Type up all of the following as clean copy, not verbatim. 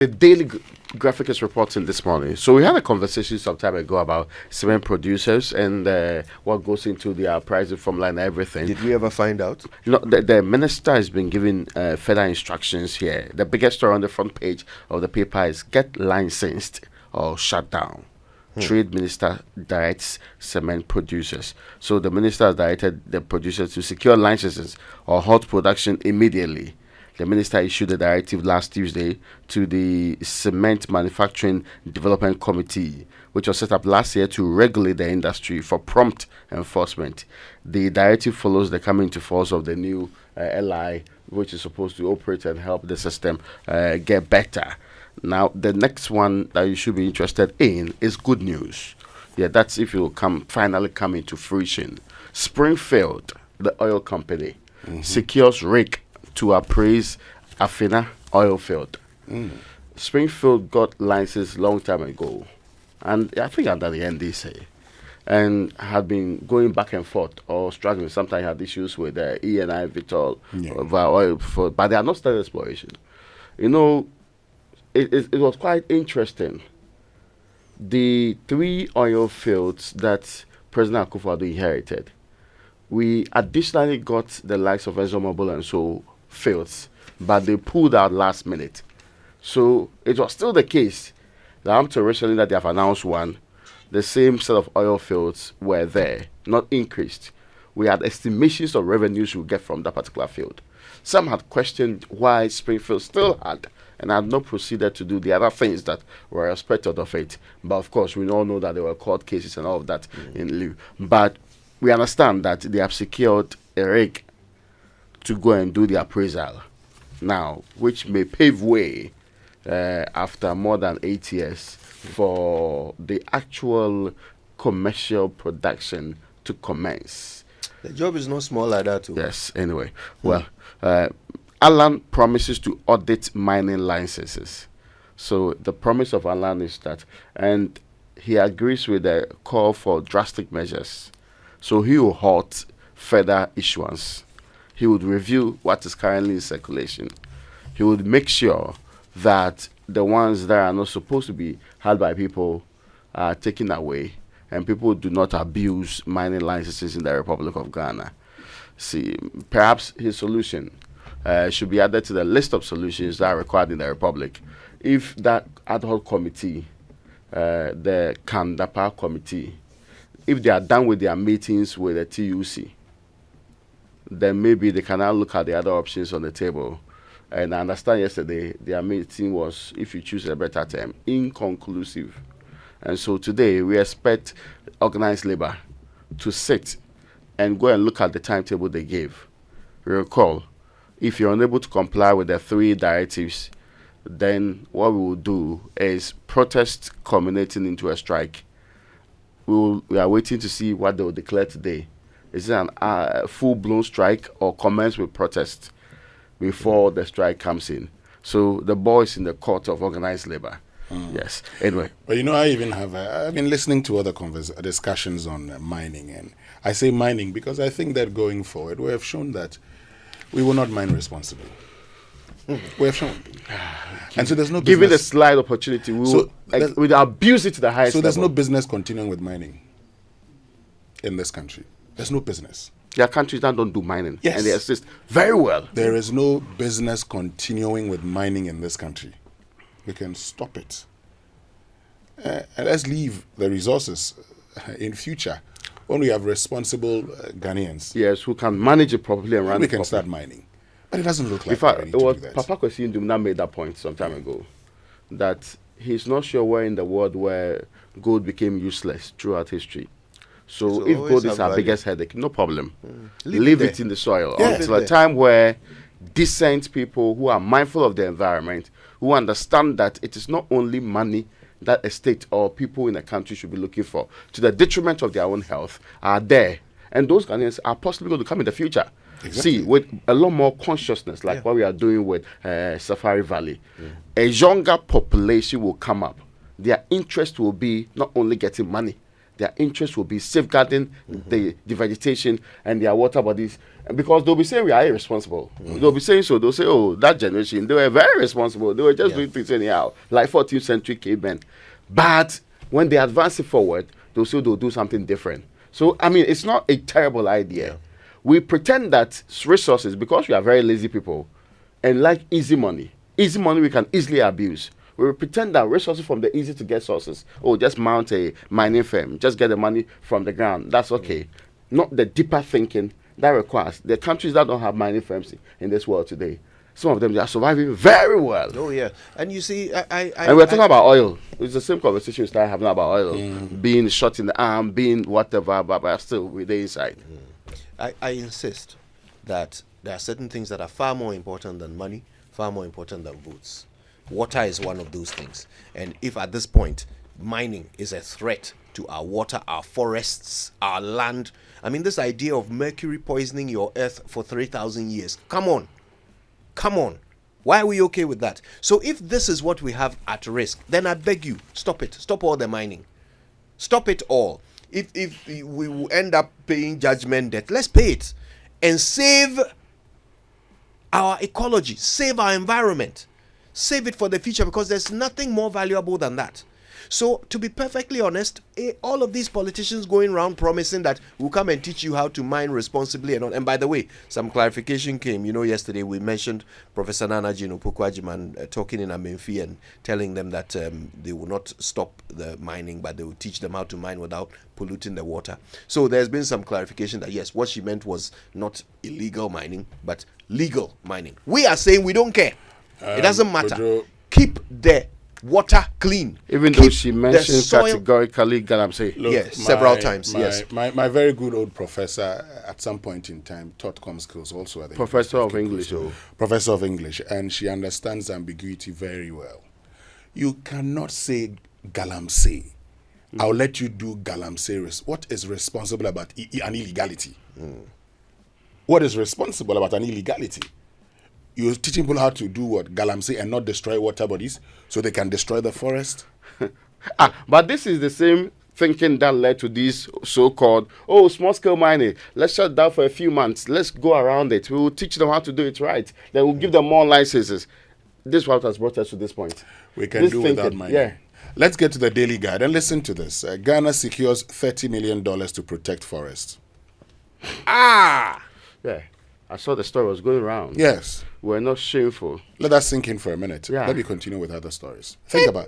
The Daily Graphic is reporting this morning. So we had a conversation some time ago about cement producers and what goes into their pricing formula and everything. Did we ever find out? The minister has been given further instructions here. The biggest story on the front page of the paper is get licensed or shut down. Trade minister directs cement producers. So the minister has directed the producers to secure licenses or halt production immediately. The minister issued a directive last Tuesday to the Cement Manufacturing Development Committee, which was set up last year to regulate the industry for prompt enforcement. The directive follows the coming into force of the new LI, which is supposed to operate and help the system get better. Now, the next one that you should be interested in is good news. Yeah, that's if it will finally come into fruition. Springfield, the oil company, secures rig to appraise Afina oil field. Springfield got license long time ago, and I think under the NDC, and had been going back and forth or struggling. Sometimes had issues with the E&I Vitol oil field, but they are not started exploration. You know, it was quite interesting. The 3 oil fields that President Akufo-Addo inherited, we additionally got the likes of ExxonMobil and so fields, but they pulled out last minute. So it was still the case that up to recently that they have announced one, the same set of oil fields were there, not increased. We had estimations of revenues we get from that particular field. Some had questioned why Springfield still had and had not proceeded to do the other things that were expected of it. But of course, we all know that there were court cases and all of that in lieu. But we understand that they have secured a rig to go and do the appraisal now, which may pave way after more than 8 years for the actual commercial production to commence. The job is not small like that too. Yes, anyway. Well, Alan promises to audit mining licenses. So the promise of Alan is that, and he agrees with the call for drastic measures. So he will halt further issuance. He would review what is currently in circulation. He would make sure that the ones that are not supposed to be held by people are taken away, and people do not abuse mining licenses in the Republic of Ghana. See, perhaps his solution should be added to the list of solutions that are required in the Republic. If that ad hoc committee, the Kandapa committee, if they are done with their meetings with the TUC, then maybe they can now look at the other options on the table. And I understand yesterday their meeting was, if you choose a better term, inconclusive. And so today we expect organized labor to sit and go and look at the timetable they gave. Recall, if you're unable to comply with the 3 directives, then what we will do is protest culminating into a strike. We are waiting to see what they will declare today. Is it a full-blown strike or commence with protest before the strike comes in? So the ball is in the court of organized labor. Yes. Anyway. But you know, I've been listening to other discussions on mining, and I say mining because I think that going forward we have shown that we will not mine responsibly. We have shown. And so there's no business. Given the slight opportunity, we'll abuse it to the highest level. So there's level. No business continuing with mining in this country. There's no business. There are countries that don't do mining, yes, and they assist very well. There is no business continuing with mining in this country. We can stop it. And let's leave the resources in future when we have responsible Ghanaians. Yes, who can manage it properly and run we it can properly. start mining. But it doesn't look like In fact, we need it was to do that. Papa Kwesi Nkrumah made that point some time ago, that he's not sure where in the world where gold became useless throughout history. So if gold is our biggest headache, no problem. Leave it in the soil until a time where decent people who are mindful of the environment, who understand that it is not only money that a state or people in a country should be looking for to the detriment of their own health, are there. And those Ghanaians are possibly going to come in the future. Exactly. See, with a lot more consciousness, like what we are doing with Safari Valley, a younger population will come up. Their interest will be not only getting money, their interest will be safeguarding the vegetation and their water bodies. And because they'll be saying we are irresponsible. They'll be saying so. They'll say, oh, that generation, they were very responsible. They were just doing things anyhow, like 14th century cavemen. But when they advance it forward, they'll say they'll do something different. So, I mean, it's not a terrible idea. We pretend that resources, because we are very lazy people and like easy money we can easily abuse. We pretend that resources from the easy to get sources, just mount a mining firm, just get the money from the ground. That's okay. Not the deeper thinking that requires. The countries that don't have mining firms in this world today, some of them, they are surviving very well. Oh, yeah. And you see, and we're talking about oil. It's the same conversation we started having about oil. Being shot in the arm, being whatever, but still with the inside. I insist that there are certain things that are far more important than money, far more important than votes. Water is one of those things. And if at this point, mining is a threat to our water, our forests, our land. I mean, this idea of mercury poisoning your earth for 3,000 years. Come on. Why are we okay with that? So if this is what we have at risk, then I beg you, stop it. Stop all the mining. Stop it all. If we will end up paying judgment debt, let's pay it and save our ecology, save our environment, save it for the future, because there's nothing more valuable than that. So, to be perfectly honest, all of these politicians going around promising that we'll come and teach you how to mine responsibly and all. And by the way, some clarification came. Yesterday we mentioned Professor Nana Jino Pokwajiman talking in Amenfi and telling them that they will not stop the mining, but they will teach them how to mine without polluting the water. So there's been some clarification that yes, what she meant was not illegal mining, but legal mining. We are saying we don't care. It doesn't matter. Keep the water clean. Even though she mentioned categorically Galamsey. Yes, several times. Yes. My very good old professor at some point in time taught com skills also. At the Professor of English. Professor of English. And she understands ambiguity very well. You cannot say Galamsey. I'll let you do Galamsey. What is responsible about an illegality? What is responsible about an illegality? You're teaching people how to do what? Galamsey and not destroy water bodies so they can destroy the forest? But this is the same thinking that led to these so-called, small-scale mining. Let's shut down for a few months. Let's go around it. We will teach them how to do it right. Then we'll give them more licenses. This is what has brought us to this point. We can do without mining. Yeah. Let's get to the Daily Guide and listen to this. Ghana secures $30 million to protect forests. Yeah. I saw the story was going around. Yes. We're not shameful. Let us sink in for a minute. Yeah. Let me continue with other stories. Think about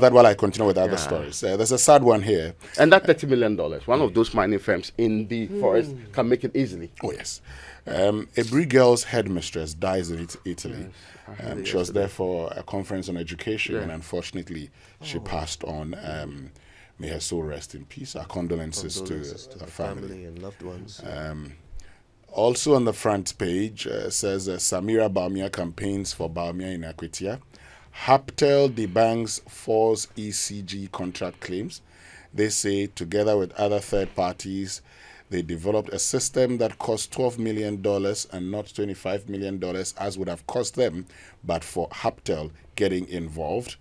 that while I continue with other stories. There's a sad one here. And that $30 million, one of those mining firms in the forest can make it easily. Oh, yes. A Brie girl's headmistress dies in Italy. Yes. She was there for a conference on education, and unfortunately, she passed on. May her soul rest in peace. Our condolences to the family and loved ones. Also on the front page says Samira Baumia campaigns for Baumia in Akwitia. Haptel debanks false ECG contract claims. They say together with other third parties, they developed a system that cost $12 million and not $25 million as would have cost them, but for Haptel getting involved.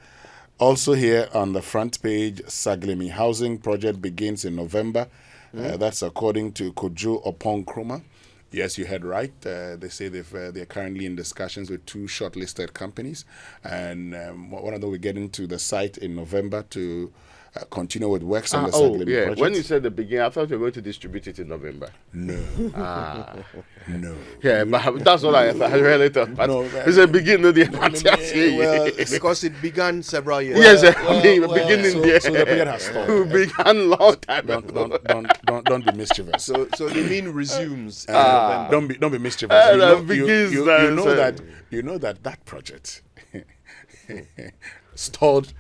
Also here on the front page, Saglemi housing project begins in November. That's according to Kojo Opon-Krumah. Yes, you heard right. They say they're currently in discussions with two shortlisted companies, and one of them will get into the site in November to continue with works on the Saglemi project. When you said the beginning, I thought you were going to distribute it in November. No. No. Yeah, but that's what I really thought. But it's a beginning. Well, because it began several years. Yes, beginning there. So the period has stopped. It began long time ago. Don't be mischievous. So they mean resumes. Don't be mischievous. You know that project stalled.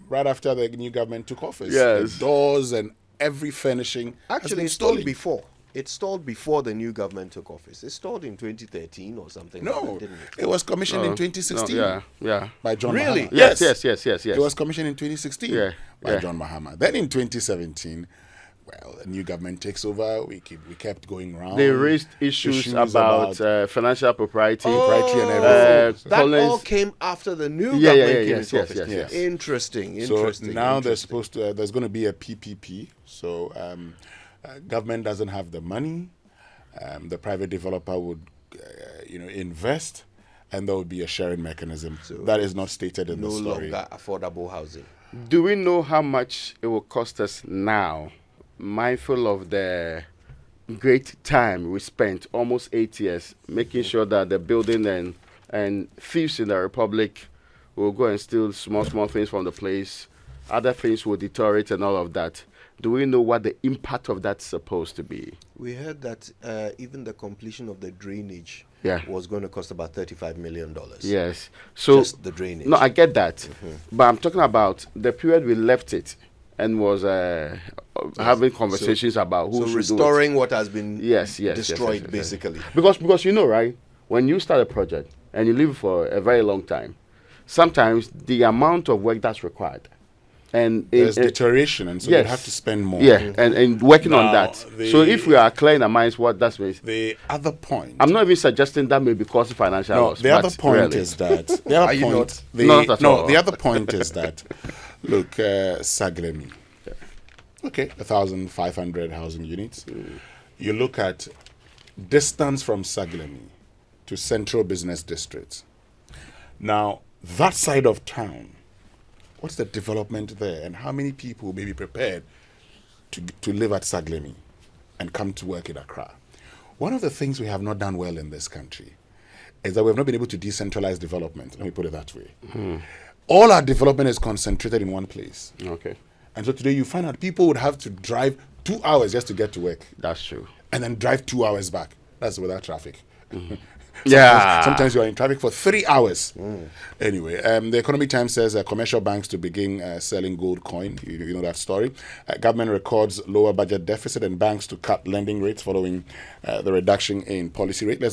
Right after the new government took office. Yes. The doors and every furnishing. Actually, it stalled before. It stalled before the new government took office. It stalled in 2013 or something. No, it was commissioned in 2016. Yeah. By John Really? Mahama. Yes. It was commissioned in 2016 by John Mahama. Then in 2017, well, a new government takes over. We kept going round. They raised issues about financial propriety, propriety and everything. That Collins- all came after the new Yeah, government came yes, into yes, office. yes. Interesting. So now interesting. there's going to be a PPP. So government doesn't have the money. The private developer would, invest, and there would be a sharing mechanism. So that is not stated in no the story. longer affordable housing. Do we know how much it will cost us now, mindful of the great time we spent, almost 8 years, making sure that the building and thieves in the Republic will go and steal small things from the place, other things will deteriorate and all of that. Do we know what the impact of that's supposed to be? We heard that even the completion of the drainage Yeah. was going to cost about $35 million. Yes. So Just the drainage. No, I get that. But I'm talking about the period we left it and was having conversations about who So should restoring what has been yes, destroyed, yes. basically. Because right, when you start a project and you leave it for a very long time, sometimes the amount of work that's required and There's deterioration, and so you yes. have to spend more. Yeah, and working on Now, that. So if we are clear in our minds what that means, The other point. I'm not even suggesting that may be causing financial loss. The other but point really. is that. The other Are you point. not? Not at all. The other point is that. Look, Saglemi. Okay, 1,500 housing units. You look at distance from Saglemi to central business districts. Now, that side of town, what's the development there, and how many people may be prepared to live at Saglemi and come to work in Accra? One of the things we have not done well in this country is that we have not been able to decentralize development. Let me put it that way. All our development is concentrated in one place. Okay, And so today you find out people would have to drive 2 hours just to get to work that's true. and then drive 2 hours back. That's without traffic. Yeah. Sometimes you are in traffic for 3 hours. Anyway, the Economic Times says commercial banks to begin selling gold coin. You know that story. Government records lower budget deficit and banks to cut lending rates following the reduction in policy rate. Let's